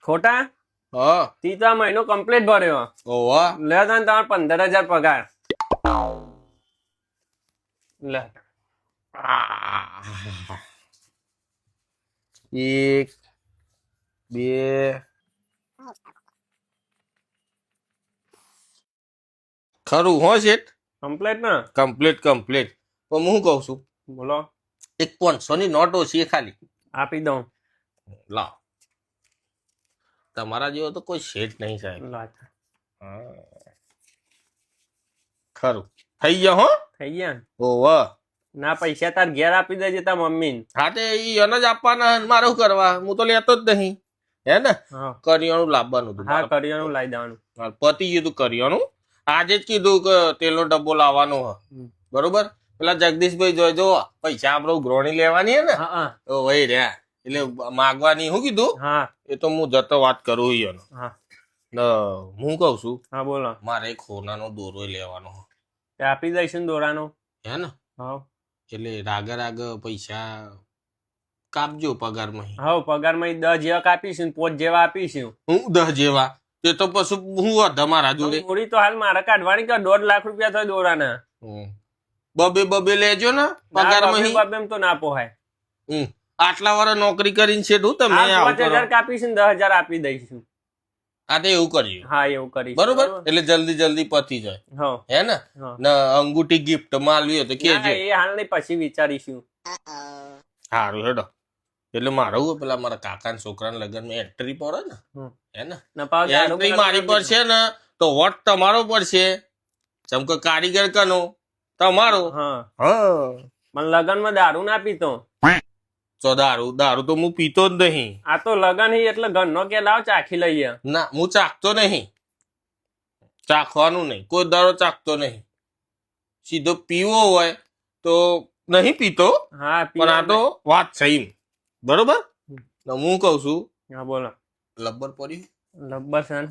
ખોટા હા તી તો આ મહિનો કમ્પ્લીટ ભર્યો ઓવા લે તને તમારે 15,000 પગાર લે એક બે ખરું હો શેઠ કમ્પ્લીટ ને કમ્પ્લીટ કમ્પ્લીટ પણ હું કહું છું બોલો એક 500 ની નોટ ઓછી છે ખાલી આપી દઉં લાવ તમારા જેવો તો કોઈ શેઠ નહીં સાહેબ લા, હા. ખરું થઈ ગયા હો થઈ ગયા ને? ઓવા ના પૈસા તાર ઘેર આપી દેજે તાર મમ્મી ને હા તે ઈ એને જ આપવાના હે, મારે શું કરવા હું તો લેતો જ નહીં હે ને હા કરિયાણું લાવવાનું હતું હા કરિયાણું લાવી દેવાનું મારે પતી ગયું તું કરિયાણું આજે જ કીધું કે તેલનો ડબ્બો લાવવાનો હ બરોબર પેલા જગદીશભાઈ જોઈ જો પૈસા આપડે ઉઘરાણી લેવાની હે ને હા હા તો વહી રહ્યા એટલે માગવાની શું કીધું હા એ તો હું જતો વાત કરું એનો હા ને હું કઉ છું હા બોલો મારે એક હોનાનો દોરો લેવાનો હ. તે આપી દઈશું ને દોરાનો હે ને હા એટલે રાગે રાગે પૈસા કાપજો પગારમાં હા પગારમાં 10 જેવા કાપીશું ને 5 જેવા આપીશું હું 10 જેવા તે તો પછી હું વધે મારા જોડે મૂડી તો હાલ મારે કાઢવાની કે 1.5 લાખ રૂપિયા થાય દોરાના બબે બબે લેજો ને પગારમાં બાબેમ તો ના પોહાય આટલા વાર નોકરી કરીને છે તમે હાલ આવું 5,000 કરો કાપીશું ને 10,000 આપી દઈશું આ તો એવું કરીએ હા એવું કરીશું બરોબર એટલે જલ્દી જલ્દી પતી જાય હા હે ને હા. ને અંગૂઠી ગિફ્ટ માલવી હોય તો ના, કેજો એ હાલ નહીં પછી વિચારીશું સારું હેડો એટલે મારે હું પેલા મારા કાકાના છોકરાના લગ્નમાં એન્ટ્રી પડે ને હમ. હે ને ને પાછું દારૂ એન્ટ્રી પીવાનું મારી પર છે ને તો વોટ તમારો પડશે જેમ કે કારીગર કનો તમારો હા હા મને લગનમાં દારૂ ના પીતો તો દારૂ દારૂ તો હું પીતો જ નહીં આ તો લગન હી એટલે ઘરનો કે લાવ ચાખી લઈએ ના હું ચાખતો નહીં ચાખવાનું નહીં કોઈ દારૂ ચાખતો નહીં સીધો પીવો હોય તો નહીં પીતો હા પણ આ તો વાત સહી બરોબર ને હું કઉ છું હા બોલો લબ્બર પડ્યું લબ્બર સન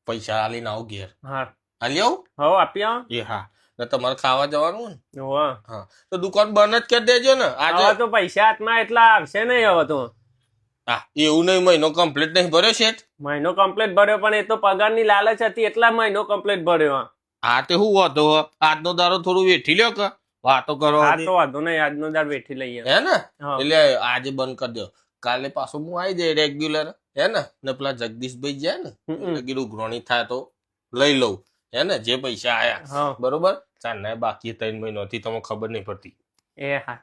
પૈસા આલીને આવું ઘેર હા હાલી આવું હવ આપી આવો એ હા ને તમારે ખાવા જવાનું ને હોવે. હા તો દુકાન બંધ જ કરી દેજો ને આજે હવે તો પૈસા હાથમાં એટલા આવશે નહીં હવે તો હા એવું નહીં મહિનો કમ્પ્લીટ નહીં ભર્યો શેઠ મહિનો કમ્પ્લીટ ભર્યો પણ એ તો પગારની લાલચ હતી એટલા મહિનો કમ્પ્લીટ ભર્યો હા તે શું વાંધો હો? આજનો દારો થોડું વેઠી લ્યો કે વાતો કરો હા તો વાંધો નહીં આજનો દાર બેઠી લઈએ હે ને હા. એટલે આજે બંધ કરી દો કાલે પાછો હું આવી જાય રેગ્યુલર હે ને પેલા જગદીશભાઈ જાય ને એટલે કીધું ઉઘરાણી થાય તો લઈ લઉં હે ને જે પૈસા આયા હા બરોબર ચાલ ને બાકી 3 મહિનાથી તમને ખબર નહીં પડતી એ હા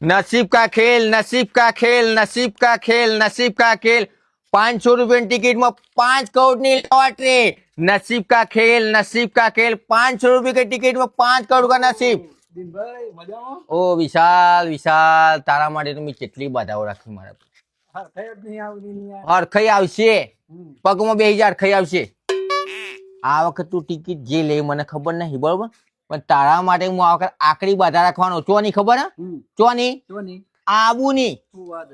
नसीब का खेल नसीब का खेल नसीब का खेल नसीब का खेल 500 रुपये टिकट में 5 करोड़ की लॉटरी नसीब का खेल 500 रुपये के टिकट में 5 करोड़ का नसीब ओ विशाल विशाल तारा માટે તો મેં કેટલી બધાઓ રાખી મારા હરખઈ આવશે પગમાં 2000 ખઈ આવશે આ વખત તું ટિકિટ જે લે મને ખબર નહીં બરોબર પણ તારા માટે હું આ વખત આકડી બધા રાખવાનો ચોની ખબર હે ચોની આબુની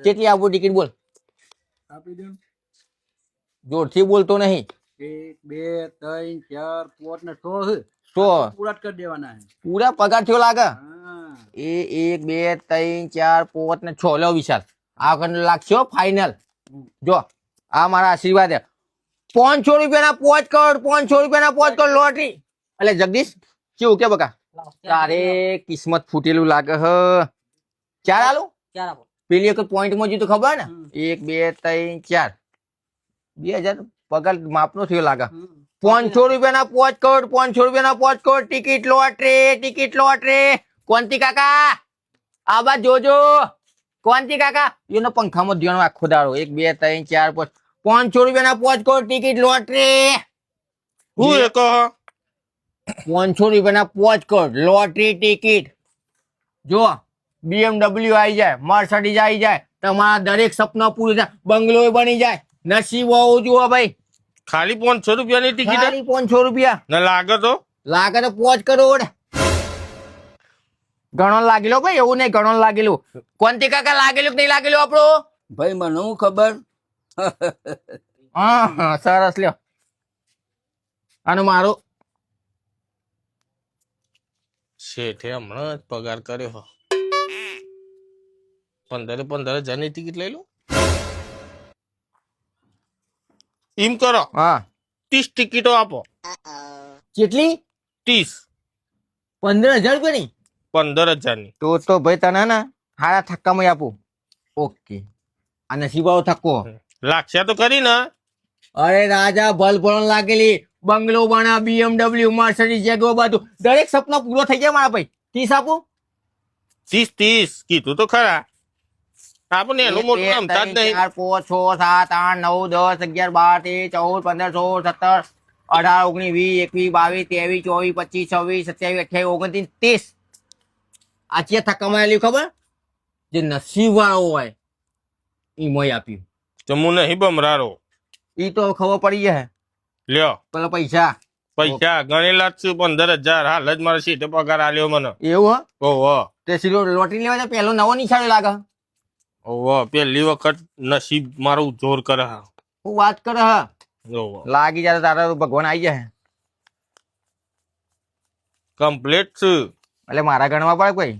કેટલી આબુ ટિકિટ બોલ જોરથી બોલતો નહીં 1 2 3 4 5 ને 6 સો પૂરા કરી દેવાના પૂરા પગાર થયો લાગે હા એ 1 2 3 4 5 ને 6 લો વિશાલ આ વખત લાગશે ફાઈનલ જો આ મારા આશીર્વાદ હે 500 રૂપિયાના 5 કરોડ 500 રૂપિયાના 5 કરોડ લોટરી એટલે જગદીશ કેવું કે બકા તારે કિસ્મત ફૂટેલું લાગે હ ચાર આલું પેલી એક પોઈન્ટ માં જીતું ખબર ને 1 2 3 4 2000 પગાર માપનો થયો લાગે 500 રૂપિયાના 5 કરોડ 500 રૂપિયાના 5 કરોડ ટિકિટ લોટરી કોંતી કાકા આબા જોજો કોંતી કાકા એનો પંખામાં ધ્યાન આખો દાડો 1 2 3 4 5 500 રૂપિયાના 5 કરોડ ટિકિટ લોટરી હું એ કહો 500 રૂપિયાના 5 કરોડ લોટરી ટિકિટ જો BMW આવી જાય મર્સિડીઝ આવી જાય તમારા દરેક સપના પૂરું થાય બંગલો બની જાય નસીબ હોવું જુઓ ભાઈ ખાલી 500 રૂપિયાની ટિકિટ ખાલી 500 રૂપિયા ને લાગે તો લાગે તો 5 કરોડ ઘણો લાગેલો ભાઈ એવું નહીં ઘણો લાગેલું કોંતી કાકા લાગેલું કે નહીં લાગેલું આપણો ભાઈ મને હું ખબર હા હા સરસ લ્યો અને મારો શેઠે હમણાં જ પગાર કર્યો 15,000 ની ટિકિટ લઈ લો. એમ કરો, હા 30 ટિકિટો આપો. કેટલી 30. 15,000 રૂપિયાની 15,000 ની. તો ભાઈ તને ને હારા થક્કામાં આપું. ઓકે આ નસીબ વાળો થક્કો. લાગશે તો ખરી ને. અરે રાજા ભલભણ લાગેલી બંગલો બના BMW મર્સિડીઝ જેગો બધું દરેક સપના પૂરો થઈ જાય મારા ભાઈ 30 આપું 30 કીધું તો ખરા. આપણે એનું મોટું રમતા જ નહીં. 4 5 6 7 8 9 10 11 12 13 14 15 16 17 18 19 20 21 22 23 24 25 26 27 28 29 30 આ ચે થકામાં આલ્યું ખબર જે નસીબ વાળો હોય ઈ મોય આપ્યું તો હું નહીં બમરારો. ઈ તો ખબર પડી જાય લ્યો પેલા પૈસા પૈસા ગણેલા જ છું 15,000 હાલ જ મારા સીટે પગાર આલ્યો મને. એવું હ ઓહો તે સીધો લોટરી લેવા જાય પહેલો નવો નિશાળો લાગે ઓહો પેલી વખત નસીબ મારું જોર કરે. હું વાત કરે હ ઓહો લાગી જાય તો તારા તો ભગવાન આવી જાય કમ્પ્લીટ છું. એટલે મારા ગણવા પડે કોઈ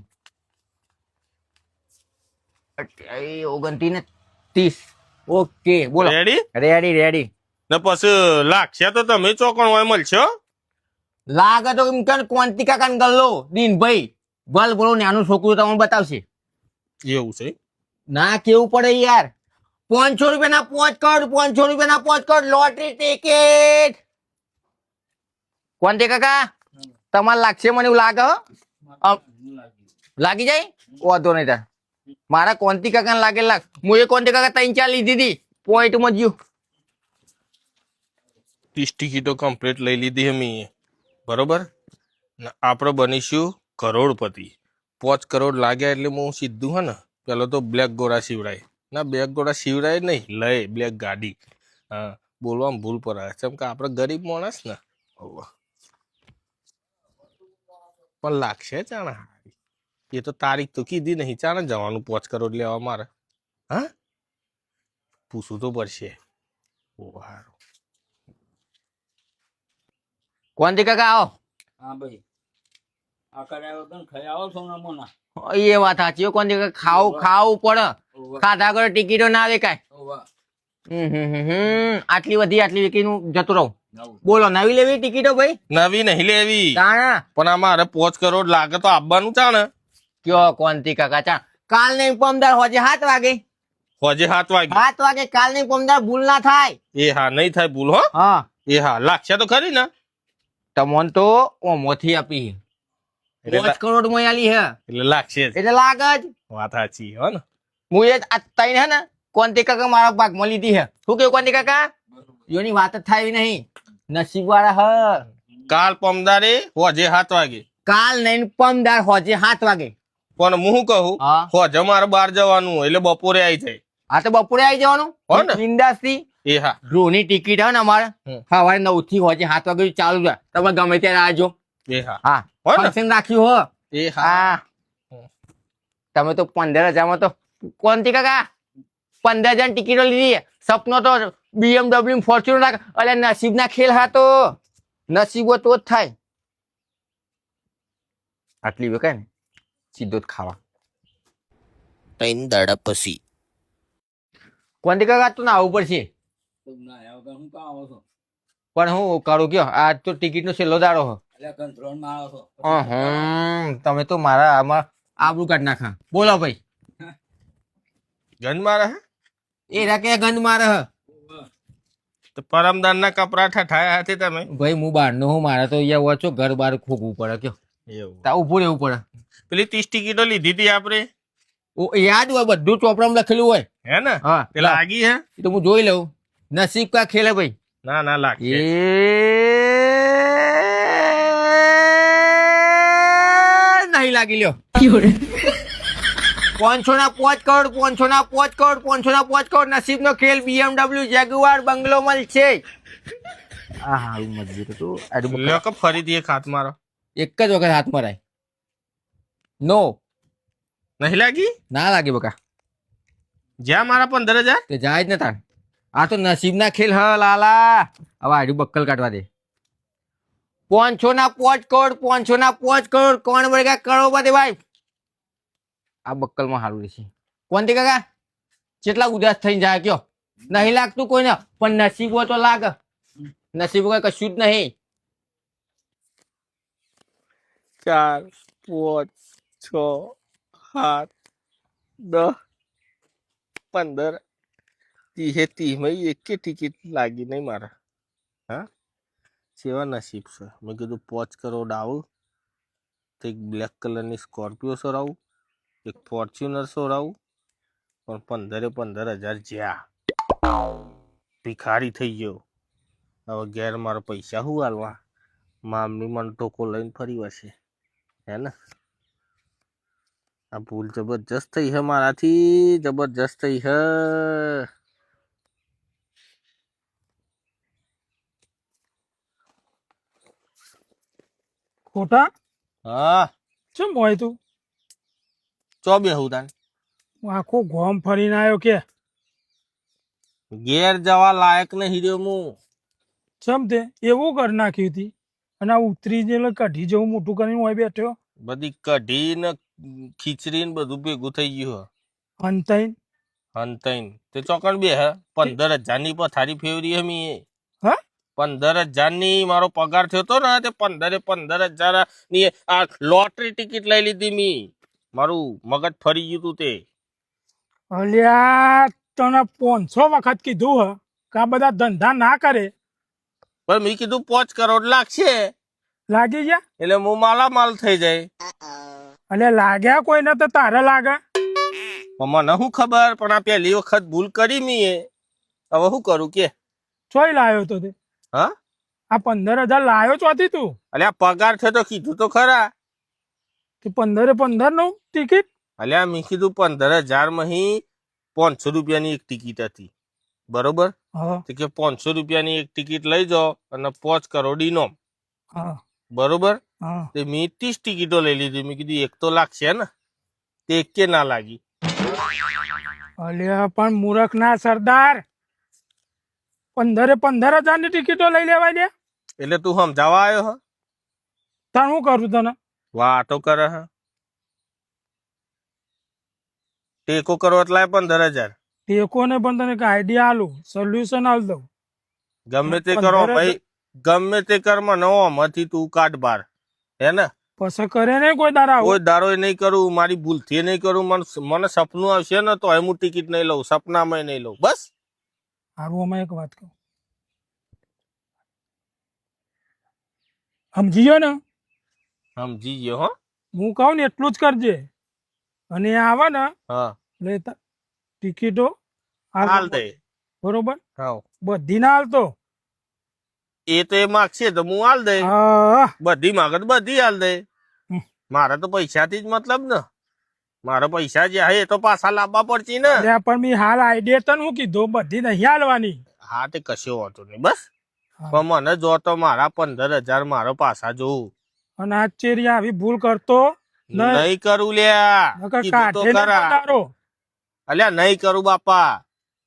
29 ને 30 ઓકે બોલો રેડી રેડી ને પછી લાગશે તો તમે ચોકણ હોય મળશો. લાગે તો એમ કે કોંતી કાકા ગલ્લો દીનભાઈ ભલ બોલો નાનું છોકરું તમને બતાવશે એવું છે. ના કેવું પડે યાર 500 રૂપિયાના 5 કરોડ 500 રૂપિયાના 5 કરોડ લોટરી ટિકિટ કોંતી કાકા તમારે લાગશે મને એવું લાગે હો? લાગી જાય વાંધો નહીં તાર મારા કોંતી કાકા લાગે લાગ હું એ કોંતી કાકા 3-4 લીધી હતી પોઈન્ટ માં જ્યું 30 ટિકિટો કમ્પ્લીટ લઈ લીધી અમે બરોબર ને આપણે બનીશું કરોડપતિ. 5 કરોડ લાગ્યા એટલે હું સીધું હે ને પેલો તો બ્લેક ઘોડા શિવરાય ના બ્લેક ઘોડા શિવરાય નહીં લઈ બ્લેક ગાડી. હા બોલવામાં ભૂલ પડે કેમ કે આપણે ગરીબ માણસ ને. ઓહ. પણ લાગશે ચાણા એ તો તારીખ તો કીધી નહીં ચાણે જવાનું 5 કરોડ લેવા મારે. હા પૂછવું તો પડશે. ઓહ હારું. કોંતી કાકા આવો હા ભાઈ આ કરાયો તો ખાઈ આવો સોના મોના એ વાત સાચી કોંતી કાકા ખાવું પડે ખાધા કરે ટિકિટો ના આવે કાંઈ આટલી વધી નું જતું રહું બોલો નવી લેવી ટિકિટો ભાઈ નવી નહીં લેવી તાણા પણ આ મારે 5 કરોડ લાગે તો આપવાનું ચાણે. કયો કોંતી કાકા ચા કાલ નહીં પમદાર હોજે 7 વાગે હોજે 7 વાગે કાલ નહીં પમદાર ભૂલ ના થાય એ હા નહીં થાય ભૂલ હો. હા એ હા લાગશે તો ખરી ને. તમોન તો ઓમોથી આપી 5 કરોડ માં આલી હે એટલે લાગશે જ. એટલે લાગે જ વાત સાચી હો ને. હું એ આ તઈને હે ને કોંતી કાકા મારા ભાગમાં લીધી હે શું કેવું કોંતી કાકા યોની વાત જ થાય એવી નહીં નસીબ વાળા હ કાલ પમદારે હોજે 7 વાગે કાલ નહીં પમદાર હોજે 7 વાગે પણ હું શું કહું હા હોજે મારે બહાર જવાનું એટલે બપોરે આવી જાય. આ તો બપોરે આવી જવાનું હો ને? બિંદાસ થી એ હા ડ્રોની ટિકિટ હે ને અમારે સવારે 9 થી હોજે 7 વાગે ચાલુ છે તમે ગમે ત્યારે આવજો. એ હા હા હો ને? ફંક્શન રાખ્યું હો એ હા હા તમે તો 15,000 માં તો કોંતી કાકા 15,000 ટિકિટો લીધી સપનો તો BMW ફોર્ચ્યુનર રાખ અલે નસીબ ના ખેલ હા તો નસીબો તો જ થાય આટલી વેકાય ને સીધો જ ખાવા 3 દાડા પછી કોંતી કાકા તો ના આવવું પડશે ના આવો તો હું કામ આવો છો પણ હું કરું કયો આજ તો ટિકિટ નો છેલ્લો દાડો હો એટલે કંટ્રોલ માં આવો છો તમે તો મારા આમાં આબરૂ કાઢ નાખા બોલો ભાઈ ગંજ મારે હે એ રાકે ગંધ મારે હ તો પરમદાન ના કપડા ઠાયા હતી તમે. ભાઈ હું બહાર નો હું મારે તો અહીંયા વાંચો ઘર બાર ખોગવું પડે કયો એવું તા ઉભું રહેવું પડે પેલી 30 ટિકિટો લીધી હતી આપણે યાદ હોય બધું ચોપડામાં લખેલું હોય હે ને હા પેલા લાગી હે એ તો હું જોઈ લઉં નસીબ કા ખેલ હે ભાઈ ના ના લાગશે. એ નહીં લાગી લ્યો 500 ના 5 કરોડ 500 ના 5 કરોડ 500 ના 5 કરોડ નસીબ નો ખેલ BMW જેગુઆર બંગલો મળશે આ હારું મજબૂત હતું આડું લ્યો કે ફરીથી એક હાથ મારો એક જ વખત હાથ મરાય નો નહીં લાગી ના લાગે બકા જ્યાં મારા 15,000 તે જાય જ ને તાર આ તો નસીબ ના ખેલ હ લાલા હવે આડું બક્કલ કાઢવા દે 500 ના 5 કરોડ 500 ના 5 કરોડ કોણ બળેગા કરોડપતિ ભાઈ આ બક્કલ માં હારું રહેશે કોંતી કાકા કેટલા ઉદાસ થઈને જાય કયો નહીં લાગતું કોઈને પણ નસીબ હોય તો લાગે નસીબ હોય કશું જ નહીં 4 5 6 7 10 15 30 એક કે ટિકિટ લાગી નહીં મારા હા સેવા નસીબ છે મેં કીધું 5 કરોડ આવું તો એક બ્લેક કલરની સ્કોર્પિયો સોરાવું એક ફોર્ચ્યુનર સોરાવું પણ 15,000 જ્યાં ભિખારી થઈ ગયો હવે ઘેર મારા પૈસા શું હાલવા મામની મન ટોકો લઈને ફરી વળશે હે ને આ ભૂલ જબરજસ્ત થઈ છે મારાથી જબરજસ્ત થઈ છે ખોટા હા ચમ હોય તું ચો બેહું તાન આખો ગોમ ફરીને આવ્યો કે ઘેર જવા લાયક નહીં રહ્યો હું ચમ તે એવું કરી નાખ્યું હતી અને આ ઉતરી જેલે કઢી જેવું મોટું કરીને હોય બેઠો બધી કઢી ને ખીચડી ને બધું ભેગું થઈ ગયું અંતઈન હંતઈન તે ચોકણ બે હે 15,000 ની પથારી ફેવરી હમી હા 15,000 ની મારો પગાર થયો તો ને તે 15,000 ની આ લોટરી ટિકિટ લઈ લીધી મી મારું મગજ ફરી ગયું તું તે અલ્યા તને 500 વખત કીધું હ કે આ બધા ધંધા ના કરે પણ મેં કીધું 5 કરોડ લાગશે લાગી ગયા એટલે હું માલામાલ થઈ જાય અલ્યા લાગ્યા કોઈને તો તારે લાગે પણ મને શું ખબર પણ આ પહેલી વખત ભૂલ કરી મી હવે શું કરું કે ચોય લાયો તો તે હા આ 15,000 લાયો ચોથી તું અલ્યા પગાર થયો તો કીધું તો ખરા તે 15 નું ટિકિટ અલ્યા મેં કીધું 15,000 માં 500 રૂપિયાની એક ટિકિટ હતી બરોબર હા તો કે 500 રૂપિયાની એક ટિકિટ લઈ જાઓ અને 5 કરોડ ઇનામ હા બરોબર હા તે મેં 30 ટિકિટો લઈ લીધી મેં કીધું એક તો લાગશે ને તે એક કે ના લાગી અલ્યા પણ મૂર્ખ ના સરદાર 15,000 ની ટિકિટો લઈ લેવાય દે એટલે તું સમજાવવા આવ્યો હ તાર હું કરું તને વાતો કરે હ ટેકો કરો એટલે 15,000 ટેકો ને પણ તને આઈડિયા આલું સોલ્યુશન આલ દઉં ગમે તે કરો ભાઈ ગમે તે કર મને ઓમાંથી તું કાઢ બાર હે ને પછી કરે ને કોઈ દારા કોઈ દારો નહીં કરું મારી ભૂલથી નહીં કરું મને સપનું આવશે ને તો હું ટિકિટ નહીં લઉં સપનામાં નહીં લઉં બસ હારું અમે એક વાત કહું સમજી ગયો ને સમજી ગયો હો હું કહું ને એટલું જ કરજે અને એ આવે ને હા લેતા ટિકિટો હાલ દે બરોબર હા બધી ના હાલતો એ તો એ માગશે તો હું હાલ દે હા બધી માગે તો બધી હાલ દે હમ. મારે તો પૈસાથી જ મતલબ ને મારા પૈસા જે હે એ તો પાછા લાવવા પડશે ને અલ્યા પણ મેં હાલ આઈડિયા તને હું કીધું બધી નહીં હાલવાની હા તે કશો હોતો નહીં બસ હા. પણ મને જો તો મારા 15,000 મારો પાછા જોવું અને આ ચેરિયા આવી ભૂલ કરતો નહીં કરું લ્યા નકર કીધું તો કાઢે ને ખરા પતારો. અલ્યા નહીં કરું બાપા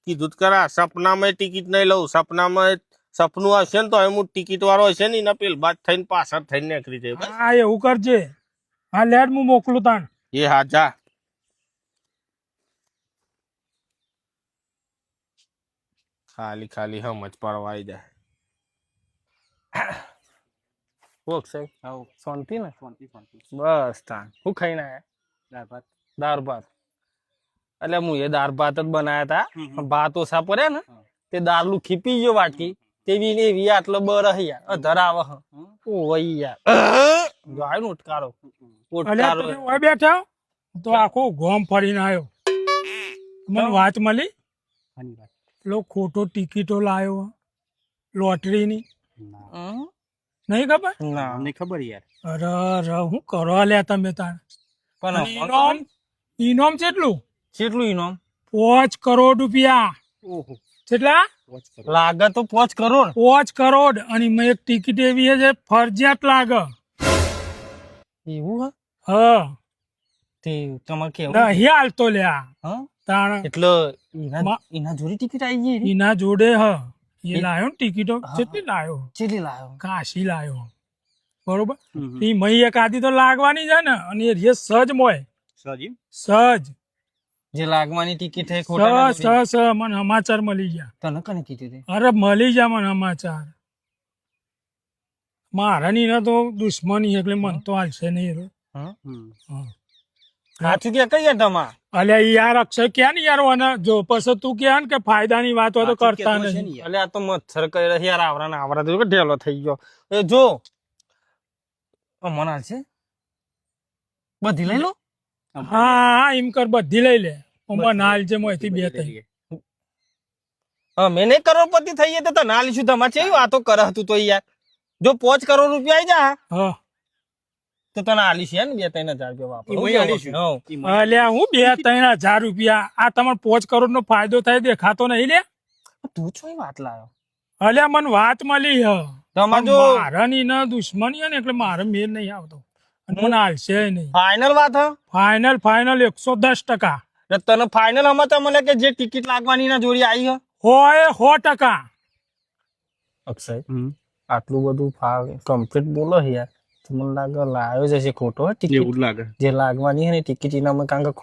કીધું જ ખરા સપનામાં ટિકિટ નહીં લઉં સપનામાં સપનું આવશે ને તો હું ટિકિટ વાળો હશે ને એના પેલ બાદ થઈને પાછળ થઈને નીકળી જાય બસ હા એવું કરજે હા લેટ હું મોકલું તાણ એ હા જા ખાલી ખાલી સમજ પાડવા આવી જાય ઓક સાહેબ શાંતિ ને બસ તાન હું ખાઈને આયા દાળ ભાત એટલે હું એ દાળ ભાત જ બનાયા હતા ભાત ઓછા પડ્યા ને તે દાળનું ખીપી ગયો વાટકી તેવી ને એવી આટલો બર યાર અધર આવે હ ઓ વઈ યાર ગાય નો ઉટકારો અલ્યા ઉટકારો તમે ઓય બેઠા તો આખો ગોમ ફરીને આવ્યો મને વાત મળી પેલો ખોટો ટિકિટો લાયો લોટરીની નહીં ખબર ના અમને ખબર યાર અરે અરે હું કરો લ્યા તમે તાણ પણ અને ઇનામ કેટલું કેટલું ઇનામ 5 કરોડ રૂપિયા ઓહો કેટલા લાગે તો 5 કરોડ 5 કરોડ અને એમાં એક ટિકિટ એવી છે જે ફરજિયાત લાગે એવું હા તે તમારે કેવું નહીં હાલતો લ્યા હા તાણ એટલે મા- એના જોડે ટિકિટ આવી ગઈ એના જોડે હ એ લાયો ને ટિકિટો કેટલી લાયો ચેલી લાયો કાશી લાયો બરોબર એ મહી એક આદી તો લાગવાની છે ને અને એ રે સજ મોય સજી સજ જે લાગવાની ટિકિટ છે સ ખોટા સ મને સમાચાર મળી ગયા. તને કને કીધું તે અરે મળી ગયા મને સમાચાર. મારા ની તો દુશ્મની એટલે મન તો હાલશે નહીં. સાચું કે કઈ તમા અલ્યા યાર અક્ષય ક્યાં ને યાર મને જો પછી તું ક્યાં ને કે ફાયદાની વાત હોય તો કરતા નહીં. એટલે આ તો મચ્છર કરી રહ્યા યાર આવરા ને આવરા તો ઢેલો થઈ ગયો એ જો મન છે બધી લઈ લો હા એમ કર બધી લઈ લે. મને હાલ છે મોયથી બે થઈ. મેં નહીં કરોડપતિ થઈ તો તને આલીશું તમારે છે વાતો કરે હતું તો યાર જો 5 કરોડ રૂપિયા આવી જા હા તો તને આલીશ યાર ને 2-3 હજાર રૂપિયા વાપરો. અલ્યા હું 2-3 હજાર રૂપિયા આ તમારે 5 કરોડ નો ફાયદો થાય દેખાતો નહીં લે. તું છો વાત લાયો અલ્યા મને વાત મળી હ તમારે જો મારા ની ના દુશ્મની હે ને એટલે મારે મેર નહીં આવતો અને મને હાલશે નહીં. ફાઇનલ વાત હ ફાઇનલ 110%. તને ફાઇનલ સમાચાર મને કે જે ટિકિટ લાગવાની ના જોડી આવી હ હોય 100%. અક્ષય આટલું બધું કમ્પ્લીટ બોલો યાર મને લાગે લાવ્યો જશે ખોટો ટિકિટ એવું લાગે જે લાગવાની હે ને ટિકિટ એનામાં કારણ કે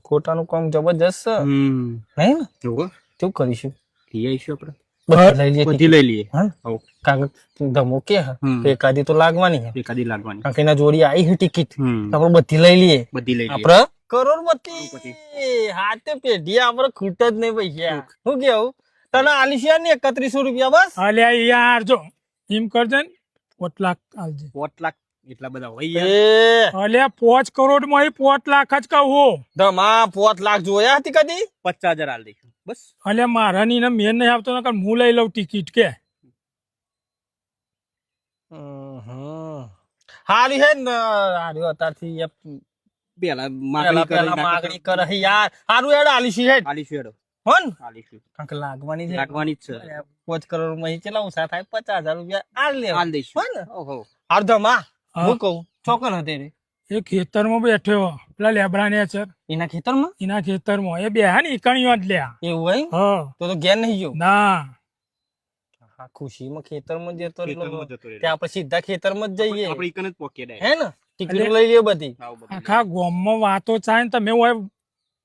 ખોટાનું કામ જબરજસ્ત છે નહીં ને કેવું કરીશું બધી લઈ લઈએ હા કારણ કે ધમો કે એકાદી તો લાગવાની હે કારણ કે એના જોડી આવી છે ટિકિટ આપણે બધી લઈ લઈએ આપણે કરોડપતિ હાથે પેઢી આપણે ખૂટ જ નહીં પૈસા શું કેવું તને આલીશ યાર ને 3100 રૂપિયા બસ અલ્યા યાર જો એમ કરજે ને 4 લાખ આલજે. 4 લાખ એટલા બધા હોય અલ્યા 5 કરોડ માં 5 લાખ જ કહું. ધમા 5 લાખ જોયા હતી કદી 50,000 આલ દઈશું બસ. અલ્યા મારા ની મેન નહીં આવતો ને હું લઈ લઉં ટિકિટ કે હારી હે ને હારી અત્યારથી પેલા માગણી કરે યાર હારું હેડ આલીશી હેડ આલીશું હેડો હોન આલીશું કારણ કે લાગવાની છે લાગવાની જ છે 5 કરોડ માં કેટલા ઓછા થાય 50,000 રૂપિયા આલ લે આલ દઈશું હોન ઓહો અર્ધમાં હું કહું ચોકન હતે રે એ ખેતરમાં બેઠ્યો પેલા લેબડા ને છે એના ખેતરમાં એના ખેતરમાં એ બે હા ને ઈકણીઓ જ લ્યા. એવું હોય હા તો ઘેર નહીં ગયો ના હા ખુશીમાં ખેતરમાં જતો ખેતરમાં જતો રહે. ત્યાં આપણે સીધા ખેતરમાં જ જઈએ આપણે ઈકન જ પોકે ડાય હે ને ટિકિટ લઈ લઈએ બધી આખા ગામમાં વાતો થાય ને તમે હોય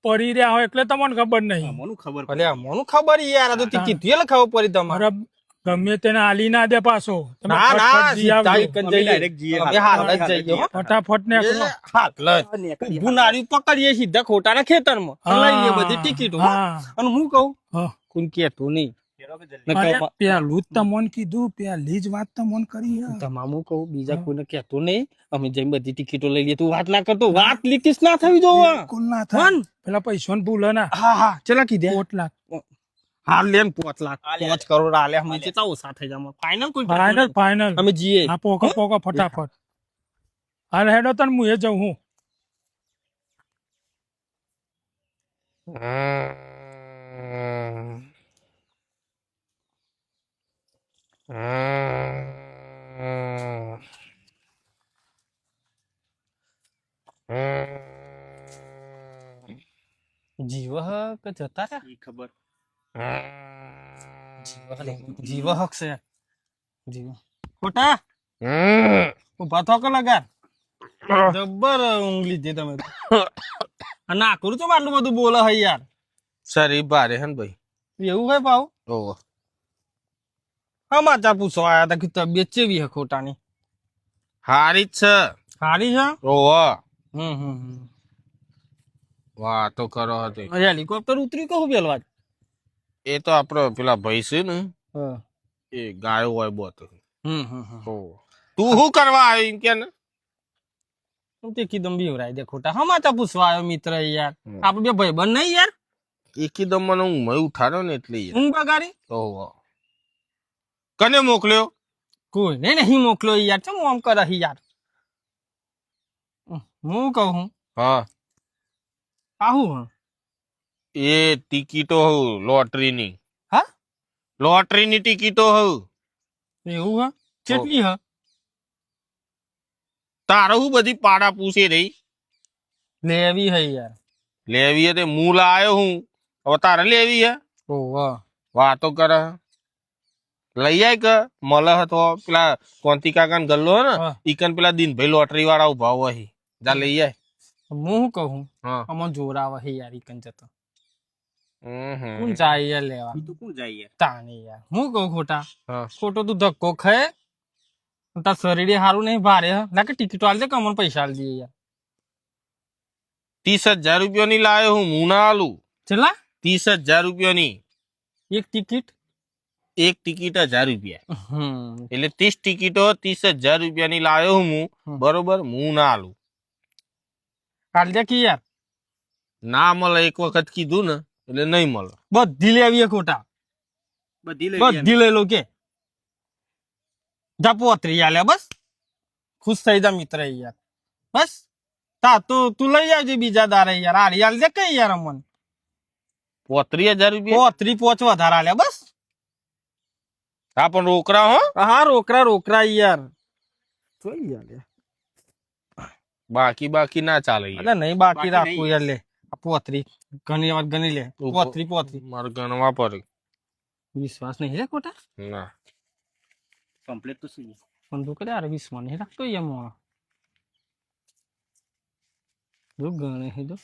પડી રહ્યા હોય એટલે તમને ખબર નહીં. મને ખબર ભલે મને ખબર યાર આ તો ટિકિટ થયેલ ખબર પડી તમારે અરે ગમે તેને આલી ના દે પાછો તમે ના ના ફટફટ જઈ સીધા આવજો. એક જ અમે જઈએ direct જઈએ. અમે હાલ જ જઈએ હો. ફટાફટ ને ગુનારી પકડીએ સીધા ખોટાના ખેતરમાં લઈ લઈએ બધી ટિકિટ અને હું કહું કોઈ કેતું નહીં પેલું જ તમને કીધું પેલી જ વાત તમને કરી હે. તમામ કહું બીજા કોઈને કેતું નહીં અમે જઈને બધી ટિકિટો લઈ લઈએ તું વાત ના કરતો વાત લીકીસ ના થવી જોવા બિલકુલ ના થાય. પેલા પૈસા ને ભૂલે ના. હા હા ચલા કીધે 4 લાખ હાલ લે 5 લાખ 5 કરોડ આલે અમે કેટલા ઓછા થઈ જાય ફાઇનલ કોઈ ફાઇનલ અમે જીએ હા પોકો ફટાફટ. હાલ હેડો તને હું એ જઉં હું. જીવ કે જતા રહ્યા ઈ ખબર જીવ હક છે જીવ ખોટા ઉભા થો કે લગાર જબ્બર ઊંઘલી દે તમે ના કરું છો આટલું બધું બોલે હે યાર શરીફ ભારે હે ને ભાઈ. એવું હોય પાવ ઓહો સમાચાર પૂછવા આયા હતા કે તબિયત કેવી હે ખોટાની હારી જ છે. સારી છે ઓહો હમ વાતો કરો હતી. હેલિકોપ્ટર ઉતરી કહું પેલવા એ તો આપડે પેલા ભાઈ છે ને એ ગાયો હોય બહુ ઓહો તું શું કરવા આવ્યો એમ કે ને તે કીધું બીવરાય દે ખોટા સમાચાર પૂછવા આવ્યો મિત્ર યાર આપડે બે ભાઈ બંધ નહીં યાર એકદમ મને ઊંઘ ઉઠાડ્યો ને એટલે યાર. ઊંઘ બગાડી ઓહો કને મોકલ્યો કોઈ નહીં મોકલો યાર ચમ આમ કરે યાર હું કહું હા આવું એ ટિકિટો હઉ લોટરીની હા લોટરીની ટિકિટો હઉ એવું હા કેટલી હા તારે હું બધી પાડા પૂછે રહી લેવી હે યાર લેવી હે તે હું લાયો હું હવે તારે લેવી હે ઓહ વાતો કરે લઈ આય કે મળે તો પેલા કોંતી કાકા ગલ્લો હે ને ઈકન પેલા દિનભાઈ લોટરી વાળા ઉભા હોય જા લઈ આય હું શું કહું હા આમાં જોરાવા હે યાર ઈ કન જતો હમ. કોણ જાય યાર લેવા તું કોણ જાય તાને યાર હું કહું ખોટા હા ખોટો તું ધક્કો ખાય તાર શરીરે સારું નહીં ભારે હ ના કે ટિકિટ આલ દે કે અમને પૈસા આલ દઈએ યાર 30,000 રૂપિયાની લાયો હું ના આલું. છેલ્લા 30,000 રૂપિયાની એક ટિકિટ એક ટિકિટ 1,000 રૂપિયા હમ એટલે 30 ટિકિટો 30,000 રૂપિયાની લાયો હું હમ. બરોબર હું ના આલું. આલ દે કે યાર ના મળે એક વખત કીધું ને એટલે નહીં મળે. બધી લેવી ખોટા બધી બધી લઈ લો કે જા પોતરી આલ્યા બસ ખુશ થઈ જા મિત્ર યાર બસ તા તું લઈ આવજે બીજા દારે યાર આરી આલ દે કઈ યાર અમન 35,000 રૂપિયા પોતરી પોચ વધારે આલ્યા બસ હા પણ રોકડા હો હા રોકરા યાર જોઈ યાર બાકી ના ચાલે યાર. એટલે નહીં બાકી બાકી રાખવું નહીં. યાર લે આ પોતરી ઘણી વાર ગણી લે પોતરી મારે ગણવા પડે. વિશ્વાસ નહીં રે ખોટા ના કમ્પ્લીટ તો શું પણ તું કરે યાર વિશ્વાસ નહીં રાખતો યાર મોણા જો ગણે હે જો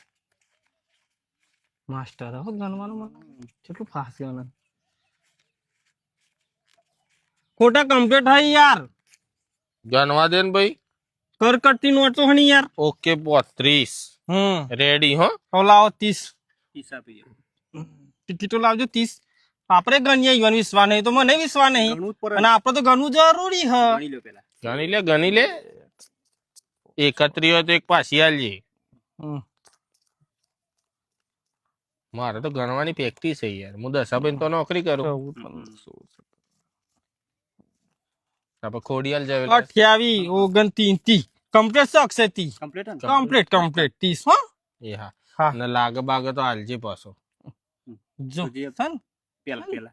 માસ્ટર હો ગણવાનું કેટલું ફાસ્ટ ગણે ખોટા કમ્પ્લીટ થાય યાર ગણવા દે ને ભાઈ. કરકટતી નોટ તો હણી યાર ઓકે 35 રેડી હો. તો લાવો 30 હિસાબી ટિકિટો લાવજો 30 આપણે ગણીએ યુવાન વિશ્વાસ નહીં તો મને વિશ્વાસ નહીં ઘણું જ પર અને આપણે તો ગણવું જરૂરી હ ગણી લો પેલા ગણી લે 31 હોય તો એક પાછી આલજે. હમ. મારે તો ગણવાની પ્રેક્ટિસ છે યાર. હું દશાબેન તો નોકરી કરું. 14, 15, 16. આપણે ખોડિયાલ જાય 28 29 કમ્પ્લીટ શકશે 30 કમ્પ્લીટ કમ્પ્લીટ 30 હો એ હા હા. અને લાગે બાગે તો હાલજે પાછો. જો તો જે સન પેલા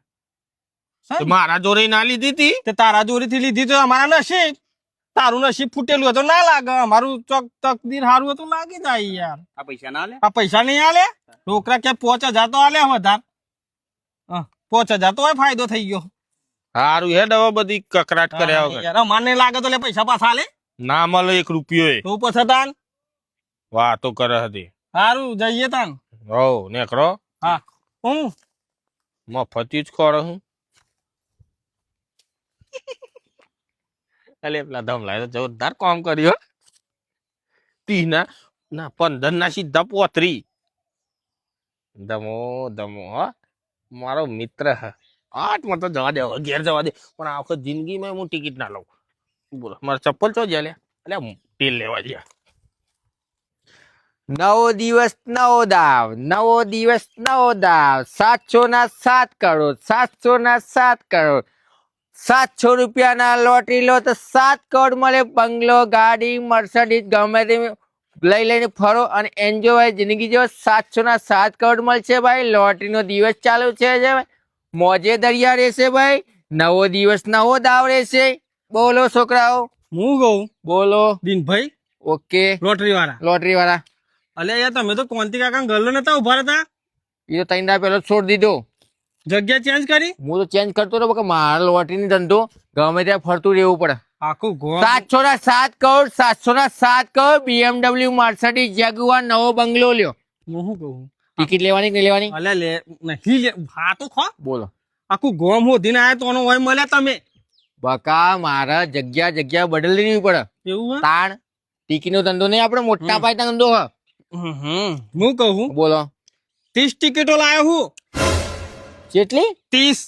તો મારા જોડે ના લીધી તી. તે તારા જોરીથી લીધી તો અમારા નસીબ તારું નસીબ ફૂટેલું હતું ના લાગે અમારું ચોક તકદીર સારું હતું લાગી જાય યાર આ પૈસા ના લે આ પૈસા નહીં આલે છોકરા કે 5,000 તો આલે વધાર 5,000 તો હોય ફાયદો થઈ ગયો હારું હેડ હવે બધી કકરાટ કર્યા વગર. યાર મને લાગે તો લે પૈસા પાછા આલે ના મળે 1 રૂપિયો એ. તો પછી તાન વાતો કરે હતી. સારું જઈએ તાન હો નેકરો હા હું મફતી જ ખોરો હું. અલે પેલા ધમલાએ તો જોરદાર કામ કર્યું. 30 ના 15 ના સીધા 35. ધમો હો મારો મિત્ર હ. આઠમાં તો જવા દે હવે ઘેર જવા દે પણ આ વખત જિંદગીમાં હું ટિકિટ ના લઉં. બોલો મારા ચપ્પલ ચો જ્યાં લે એટલે તેલ લેવા ગયા. નવો દિવસ નવો દાવ 700 કરોડ 700 કરોડ 700 રૂપિયાના લોટરી લો તો 7 કરોડ મળે. બંગલો ગાડી મર્સિડીઝ ગમે તે લઈને ફરો અને એન્જોય જિંદગી જો 700 કરોડ મળશે ભાઈ. લોટરીનો દિવસ ચાલુ છે ભાઈ. મોજે દરિયા રહેશે ભાઈ. નવો દિવસ નવો દાવ રહેશે. બોલો છોકરાઓ હું કહું બોલો. દિનભાઈ ઓકે લોટરી વાળા લોટરી વાળા અલે યાર તમે તો કોંતી કાકા ગલ્લો નતા ઉભા હતા એ તો 3 દાડા પહેલો છોડી દીધો. જગ્યા ચેન્જ કરી હું તો ચેન્જ કરતો હતો કે મારા લોટરીની ધંધો ગમે ત્યાં ફરતું રહેવું પડે. આખું ગોળ 700 crore 700 crore BMW Mercedes Jaguar નવો બંગલો લ્યો. હું શું કહું ટિકિટ લેવાની કે નહીં લેવાની અલે લે નહીં લે હા તો ખો બોલો. આખું ગોમ હોધીને આયા તો હોય મળ્યા તમે બકા મારા જગ્યા બદલી દેવી પડે. એવું હે તાણ ટિકિટ નો ધંધો નહીં આપણે મોટા પાયે ધંધો હ. હું કહું બોલો 30 ટિકિટો લાયો હું કેટલી 30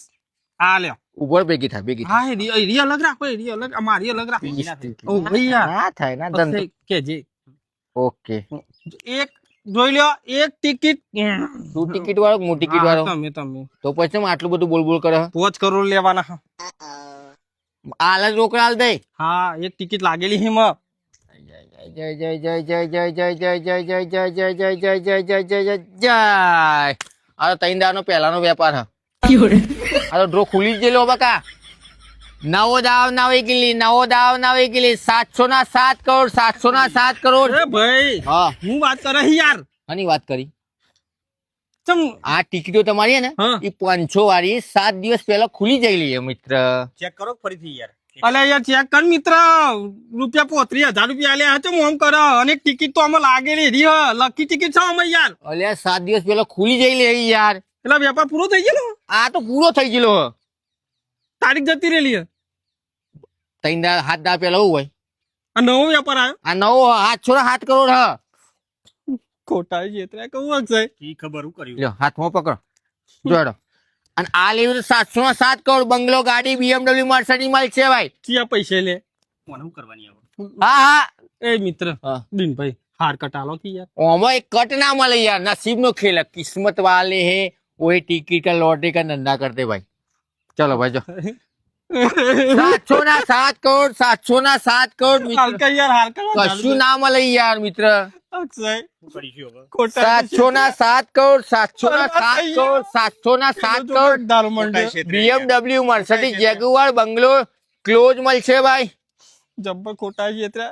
આ લ્યો ઉપર ભેગી થાય હા એરી અલગ રાખો એરી અલગ અમારી અલગ રાખો ઓ ભાઈ યાર ના થાય ના ધંધો. કે જે ઓકે એક જોઈ લ્યો એક ટિકિટ તું ટિકિટ વાળો હું ટિકિટ વાળો તમે તો પછી આટલું બધું બોલ કરે. 5 કરોડ લેવાના હાલ જ રોકડા હાલ દે. હા એક ટિકિટ લાગેલી હિમાં જય જય જય જય જય જય જય જય જય જય જય જય જય જય જય જય જય જય. આ 3 દાડાનો પહેલાનો વેપાર હ. આ તો ડ્રો ખુલી જ ગયેલો બકા. નવો દાવ નવી ગીલી 700 કરોડ 700 કરોડ. એ ભાઈ હા હું વાત કરે યાર આની વાત કરી. ચમ આ ટિકિટો તમારી હે ને હા. એ 500 વાળી 7 દિવસ પહેલા ખુલી જયેલી હે મિત્ર. ચેક કરો ફરીથી યાર અલે યાર ચેક કર મિત્ર, રૂપિયા 35,000 આલ્યા હતો મોમ કર, અને ટિકિટ તો અમે લાગેલી રહી હ, લકી ટિકિટ છે અમે યાર. અલ્યા 7 દિવસ પેલા ખુલી જઈ લે યાર. એટલે વેપાર પૂરો થઈ ગયેલો, આ તો પૂરો થઈ ગયેલો હ. તારીખ જતી રહેલી હે. 3 દાડા 7 દાડા પેલા એવું હોય. આ નવો વેપાર આવ્યો. આ નવો 7 કરોડ હ. ખોટા છે કહું હશે. ઈ ખબર હું કર્યું લ્યો હાથમાં પકડો જોડો. અને આ લેવું 707 કરોડ બંગલો, ગાડી, BMW, મર્સિડીઝ મળશે ભાઈ. ક્યાં પૈસા લે. કોને હું કરવાની આવે હા હા. એ મિત્ર હા. દિનભાઈ હાર કટાલો થી યાર. ઓમાં એક કટ ના મળે યાર. नसीब નો ખેલ है, किस्मत वाले है वही टिकट का लॉटरी का धंधा करते भाई. चलो भाई जो 707 करोड़ 707 करोड़ હાલ मित्र. કર યાર, હાર કર. કશું ના મળે યાર મિત્ર. અક્ષય શું કરીશું હવે ખોટા 707 કરોડ 707 કરોડ 707 કરોડ દારૂ મંડે BMW, મર્સિડીઝ, જેગુઆર, બંગલો ક્લોઝ મળશે ભાઈ. જબ્બર ખોટા છે.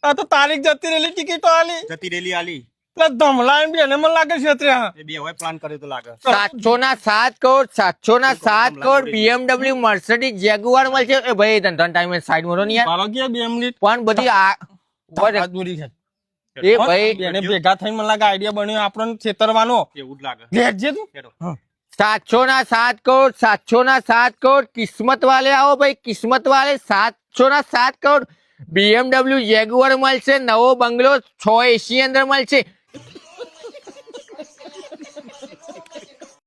આ તો તારીખ જતી રહેલી ટિકિટો આલી. જતી રેલી આલી પેલા ધમલા એમ બેને મને લાગે છે એ બે હવે પ્લાન કર્યો તો લાગે 707 crore 707 crore BMW, Mercedes, Jaguar મળશે. એ ભાઈ તન ટાઈમે સાઈડ માં રહો ને યાર. મારો ગયા 2 મિનિટ પણ બધી આ દૂરી છે. એ ભાઈ બેને ભેગા થઈને મને લાગે આઈડિયા બન્યો આપણને છેતરવાનો. એવું જ લાગે લેજે તું. હેડો. 707 કરોડ 707 કરોડ કિસ્મત વાલે આવો ભાઈ. કિસ્મત વાલે 707 કરોડ BMW, જેગુઆર મળશે. નવો બંગલો 6 AC અંદર મળશે.